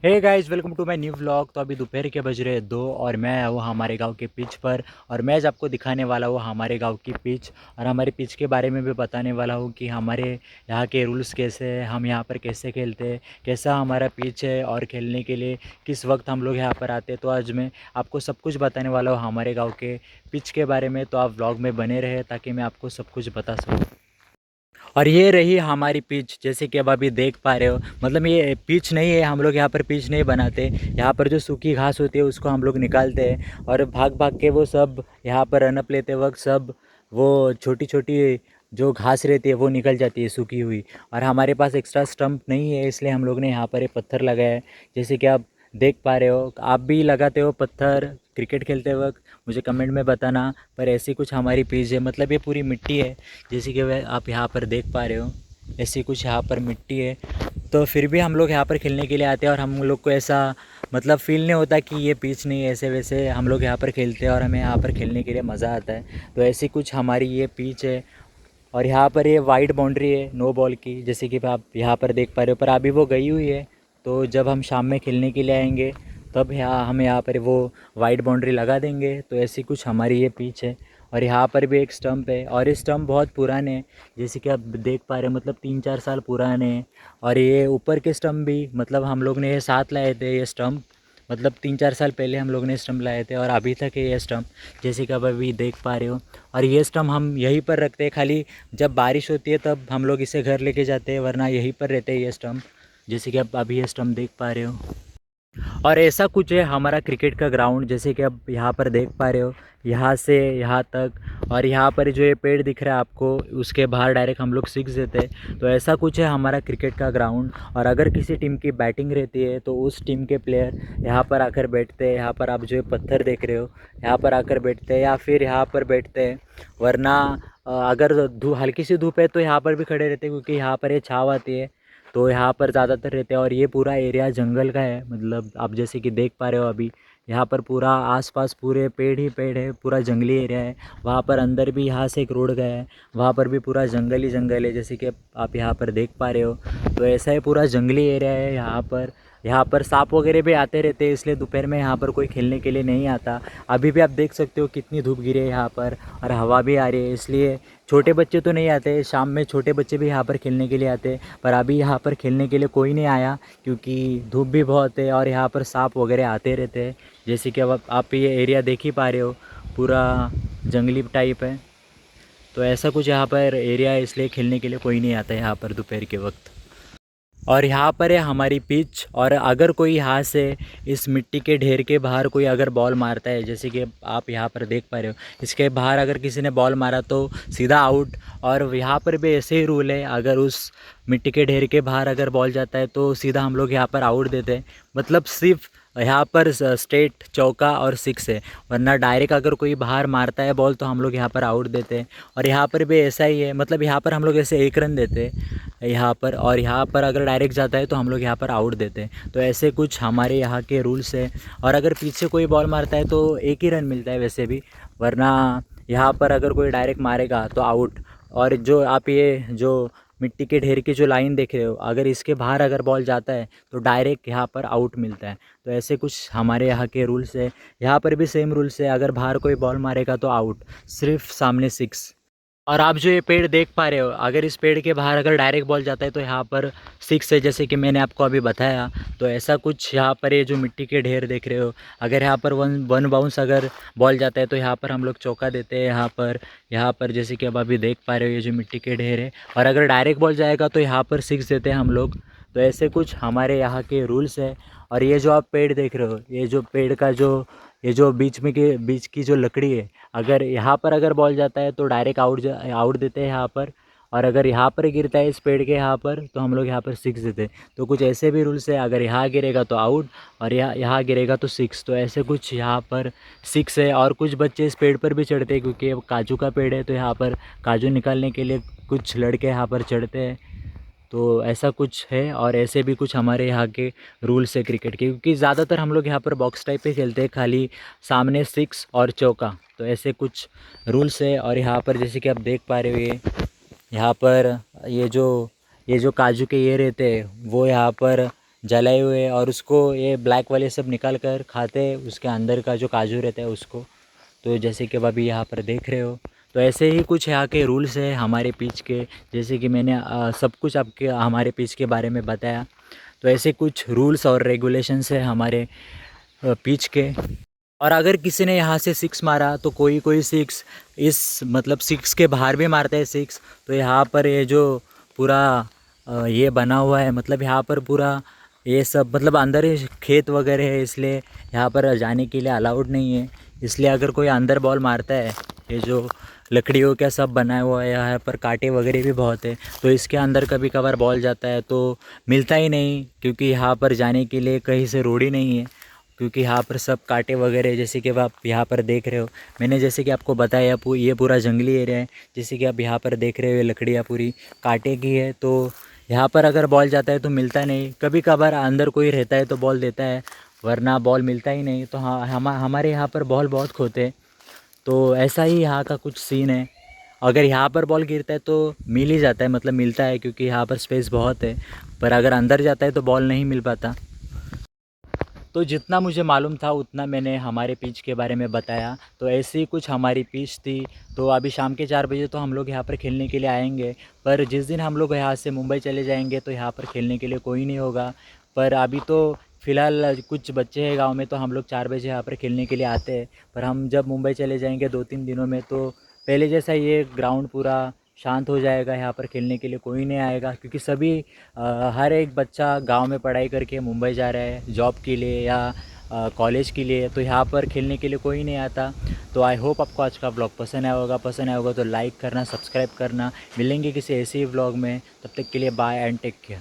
Hey guys, welcome to my new vlog. तो अभी दोपहर के बज रहे हैं 2 और मैं आया हूँ हमारे गांव के पिच पर। और मैं आज आपको दिखाने वाला हूँ हमारे गांव की पिच और हमारे पिच के बारे में भी बताने वाला हूँ कि हमारे यहाँ के रूल्स कैसे हैं, हम यहाँ पर कैसे खेलते हैं, कैसा हमारा पिच है और खेलने के लिए किस वक्त हम लोग यहाँ पर आते हैं। तो आज मैं आपको सब कुछ बताने वाला हूँ हमारे गाँव के पिच के बारे में। तो आप व्लॉग में बने रहे ताकि मैं आपको सब कुछ बता सकूँ। और ये रही हमारी पिच, जैसे कि अब अभी देख पा रहे हो। मतलब ये पिच नहीं है, हम लोग यहाँ पर पिच नहीं बनाते। यहाँ पर जो सूखी घास होती है उसको हम लोग निकालते हैं और भाग भाग के वो सब यहाँ पर रनअप लेते वक्त सब वो छोटी छोटी जो घास रहती है वो निकल जाती है सूखी हुई। और हमारे पास एक्स्ट्रा स्टंप नहीं है, इसलिए हम लोग ने यहाँ पर एक पत्थर लगाया है। जैसे कि आप देख पा रहे हो, आप भी लगाते हो पत्थर क्रिकेट खेलते वक्त, मुझे कमेंट में बताना। पर ऐसी कुछ हमारी पिच है, मतलब ये पूरी मिट्टी है जैसे कि वह आप यहाँ पर देख पा रहे हो। ऐसी कुछ यहाँ पर मिट्टी है। तो फिर भी हम लोग यहाँ पर खेलने के लिए आते हैं और हम लोग को ऐसा मतलब फ़ील नहीं होता कि ये पिच नहीं है। ऐसे वैसे हम लोग यहाँ पर खेलते हैं और हमें यहाँ पर खेलने के लिए मज़ा आता है। तो ऐसी कुछ हमारी ये पिच है। और यहाँ पर ये वाइड बाउंड्री है नो बॉल की, जैसे कि आप यहाँ पर देख पा रहे हो। पर अभी वो गई हुई है, तो जब हम शाम में खेलने के लिए आएंगे तब यहाँ हम यहाँ पर वो वाइड बाउंड्री लगा देंगे। तो ऐसी कुछ हमारी ये पिच है। और यहाँ पर भी एक स्टंप है और ये स्टंप बहुत पुराने हैं, जैसे कि आप देख पा रहे हैं, मतलब 3-4 साल पुराने हैं। और ये ऊपर के स्टंप भी मतलब हम लोग ने ये साथ लाए थे ये स्टंप, मतलब 3-4 साल पहले हम लोग ने स्टंप लाए थे और अभी तक है ये स्टंप, जैसे कि आप अभी देख पा रहे हो। और ये स्टंप हम यहीं पर रखते हैं, खाली जब बारिश होती है तब हम लोग इसे घर लेके जाते हैं, वरना यहीं पर रहते हैं ये स्टंप, जैसे कि आप अभी ये स्टंप देख पा रहे हो। और ऐसा कुछ है हमारा क्रिकेट का ग्राउंड, जैसे कि आप यहाँ पर देख पा रहे हो, यहाँ से यहाँ तक। और यहाँ पर जो ये पेड़ दिख रहा है आपको, उसके बाहर डायरेक्ट हम लोग सिक्स देते हैं। तो ऐसा कुछ है हमारा क्रिकेट का ग्राउंड। और अगर किसी टीम की बैटिंग रहती है तो उस टीम के प्लेयर यहाँ पर आकर बैठते हैं। यहाँ पर आप जो पत्थर देख रहे हो, यहाँ पर आकर बैठते हैं या फिर यहाँ पर बैठते हैं। वरना अगर हल्की सी धूप है तो यहाँ पर भी खड़े रहते हैं, क्योंकि यहाँ पर ये छाँव आती है। तो यहाँ पर ज़्यादातर रहते हैं। और ये पूरा एरिया जंगल का है, मतलब आप जैसे कि देख पा रहे हो अभी, यहाँ पर पूरा आसपास पूरे पेड़ ही पेड़ है, पूरा जंगली एरिया है। वहाँ पर अंदर भी यहाँ से एक रोड गया है, वहाँ पर भी पूरा जंगल ही जंगल है, जैसे कि आप यहाँ पर देख पा रहे हो। तो ऐसा है, पूरा जंगली एरिया है यहाँ पर। यहाँ पर सांप वगैरह भी आते रहते हैं, इसलिए दोपहर में यहाँ पर कोई खेलने के लिए नहीं आता। अभी भी आप देख सकते हो कितनी धूप गिरी है यहाँ पर और हवा भी आ रही है, इसलिए छोटे बच्चे तो नहीं आते। शाम में छोटे बच्चे भी यहाँ पर खेलने के लिए आते हैं, पर अभी यहाँ पर खेलने के लिए कोई नहीं आया, क्योंकि धूप भी बहुत है और यहाँ पर सांप वगैरह आते रहते हैं। जैसे कि अब आप ये एरिया देख ही पा रहे हो, पूरा जंगली टाइप है। तो ऐसा कुछ यहाँ पर एरिया है, इसलिए खेलने के लिए कोई नहीं आता है यहाँ पर दोपहर के वक्त। और यहाँ पर है हमारी पिच। और अगर कोई यहाँ से इस मिट्टी के ढेर के बाहर कोई अगर बॉल मारता है, जैसे कि आप यहाँ पर देख पा रहे हो, इसके बाहर अगर किसी ने बॉल मारा तो सीधा आउट। और यहाँ पर भी ऐसे ही रूल है, अगर उस मिट्टी के ढेर के बाहर अगर बॉल जाता है तो सीधा हम लोग यहाँ पर आउट देते हैं। मतलब सिर्फ यहाँ पर स्ट्रेट चौका और सिक्स है, वरना डायरेक्ट अगर कोई बाहर मारता है बॉल तो हम लोग यहाँ पर आउट देते हैं। और यहाँ पर भी ऐसा ही है, मतलब यहाँ पर हम लोग ऐसे 1 रन देते हैं यहाँ पर, और यहाँ पर अगर डायरेक्ट जाता है तो हम लोग यहाँ पर आउट देते हैं। तो ऐसे कुछ हमारे यहाँ के रूल्स है। और अगर पीछे कोई बॉल मारता है तो 1 ही रन मिलता है वैसे भी, वरना यहाँ पर अगर कोई डायरेक्ट मारेगा तो आउट। और जो आप ये जो मिट्टी के ढेर की जो लाइन देख रहे हो, अगर इसके बाहर अगर बॉल जाता है तो डायरेक्ट यहाँ पर आउट मिलता है। तो ऐसे कुछ हमारे यहाँ के रूल्स है। यहाँ पर भी सेम रूल्स है, अगर बाहर कोई बॉल मारेगा तो आउट, सिर्फ सामने सिक्स। और आप जो ये पेड़ देख पा रहे हो, अगर इस पेड़ के बाहर अगर डायरेक्ट बॉल जाता है तो यहाँ पर सिक्स है, जैसे कि मैंने आपको अभी बताया। तो ऐसा कुछ यहाँ पर ये जो मिट्टी के ढेर देख रहे हो, अगर यहाँ पर वन वन बाउंस अगर बॉल जाता है तो यहाँ पर हम लोग चौका देते हैं। यहाँ पर जैसे कि अब अभी देख पा रहे हो ये जो मिट्टी के ढेर है, और अगर डायरेक्ट बॉल जाएगा तो यहाँ पर सिक्स देते हैं हम लोग। तो ऐसे कुछ हमारे यहाँ के रूल्स है। और ये जो आप पेड़ देख रहे हो, ये जो पेड़ का जो ये जो बीच की जो लकड़ी है, अगर यहाँ पर अगर बॉल जाता है तो डायरेक्ट आउट देते हैं यहाँ पर। और अगर यहाँ पर गिरता है इस पेड़ के यहाँ पर तो हम लोग यहाँ पर सिक्स देते हैं। तो कुछ ऐसे भी रूल्स है, अगर यहाँ गिरेगा तो आउट और यहाँ गिरेगा तो सिक्स। तो ऐसे कुछ यहाँ पर सिक्स है। और कुछ बच्चे इस पेड़ पर भी चढ़ते हैं, क्योंकि ये काजू का पेड़ है, तो यहाँ पर काजू निकालने के लिए कुछ लड़के यहाँ पर चढ़ते हैं। तो ऐसा कुछ है। और ऐसे भी कुछ हमारे यहाँ के रूल्स है क्रिकेट के, क्योंकि ज़्यादातर हम लोग यहाँ पर बॉक्स टाइप पे खेलते हैं, खाली सामने सिक्स और चौका। तो ऐसे कुछ रूल्स है। और यहाँ पर जैसे कि आप देख पा रहे हो, ये यहाँ पर ये जो काजू के ये रहते हैं वो यहाँ पर जलाए हुए और उसको ये ब्लैक वाले सब निकाल कर खाते हैं, उसके अंदर का जो काजू रहता है उसको। तो जैसे कि अब अभी यहाँ पर देख रहे हो, तो ऐसे ही कुछ यहाँ के रूल्स है हमारे पिच के। जैसे कि मैंने सब कुछ आपके हमारे पिच के बारे में बताया, तो ऐसे कुछ रूल्स और रेगुलेशंस है हमारे पिच के। और अगर किसी ने यहाँ से सिक्स मारा तो कोई कोई सिक्स इस मतलब सिक्स के बाहर भी मारता है सिक्स। तो यहाँ पर ये जो पूरा ये बना हुआ है, मतलब यहाँ पर पूरा ये सब मतलब अंदर ही खेत वगैरह है, इसलिए यहाँ पर जाने के लिए अलाउड नहीं है। इसलिए अगर कोई अंदर बॉल मारता है, ये जो लकड़ियों का सब बनाया हुआ है, यहाँ पर कांटे वगैरह भी बहुत है, तो इसके अंदर कभी कभार बॉल जाता है तो मिलता ही नहीं, क्योंकि यहाँ पर जाने के लिए कहीं से रोड ही नहीं है। क्योंकि यहाँ पर सब कांटे वगैरह, जैसे कि आप यहाँ पर देख रहे हो, मैंने जैसे कि आपको बताया ये पूरा जंगली एरिया है। जैसे कि आप यहाँ पर देख रहे हो, ये लकड़ियाँ पूरी कांटे की है, तो यहाँ पर अगर बॉल जाता है तो मिलता नहीं। कभी कभार अंदर कोई रहता है तो बॉल देता है, वरना बॉल मिलता ही नहीं। तो हाँ, हमारे यहाँ पर बॉल बहुत खोते हैं। तो ऐसा ही यहाँ का कुछ सीन है। अगर यहाँ पर बॉल गिरता है तो मिल ही जाता है, मतलब मिलता है, क्योंकि यहाँ पर स्पेस बहुत है। पर अगर अंदर जाता है तो बॉल नहीं मिल पाता। तो जितना मुझे मालूम था उतना मैंने हमारे पिच के बारे में बताया। तो ऐसे ही कुछ हमारी पिच थी। तो अभी शाम के 4 बजे तो हम लोग यहाँ पर खेलने के लिए आएंगे। पर जिस दिन हम लोग यहाँ से मुंबई चले जाएंगे तो यहाँ पर खेलने के लिए कोई नहीं होगा। पर अभी तो फ़िलहाल कुछ बच्चे हैं गांव में, तो हम लोग 4 बजे यहाँ पर खेलने के लिए आते हैं। पर हम जब मुंबई चले जाएंगे 2-3 दिनों में, तो पहले जैसा ये ग्राउंड पूरा शांत हो जाएगा, यहाँ पर खेलने के लिए कोई नहीं आएगा। क्योंकि सभी हर एक बच्चा गांव में पढ़ाई करके मुंबई जा रहा है जॉब के लिए या कॉलेज के लिए, तो यहाँ पर खेलने के लिए कोई नहीं आता। तो आई होप आपको आज का ब्लॉग पसंद आया होगा तो लाइक करना, सब्सक्राइब करना। मिलेंगे किसी ऐसे ही ब्लॉग में, तब तक के लिए बाय एंड टेक केयर।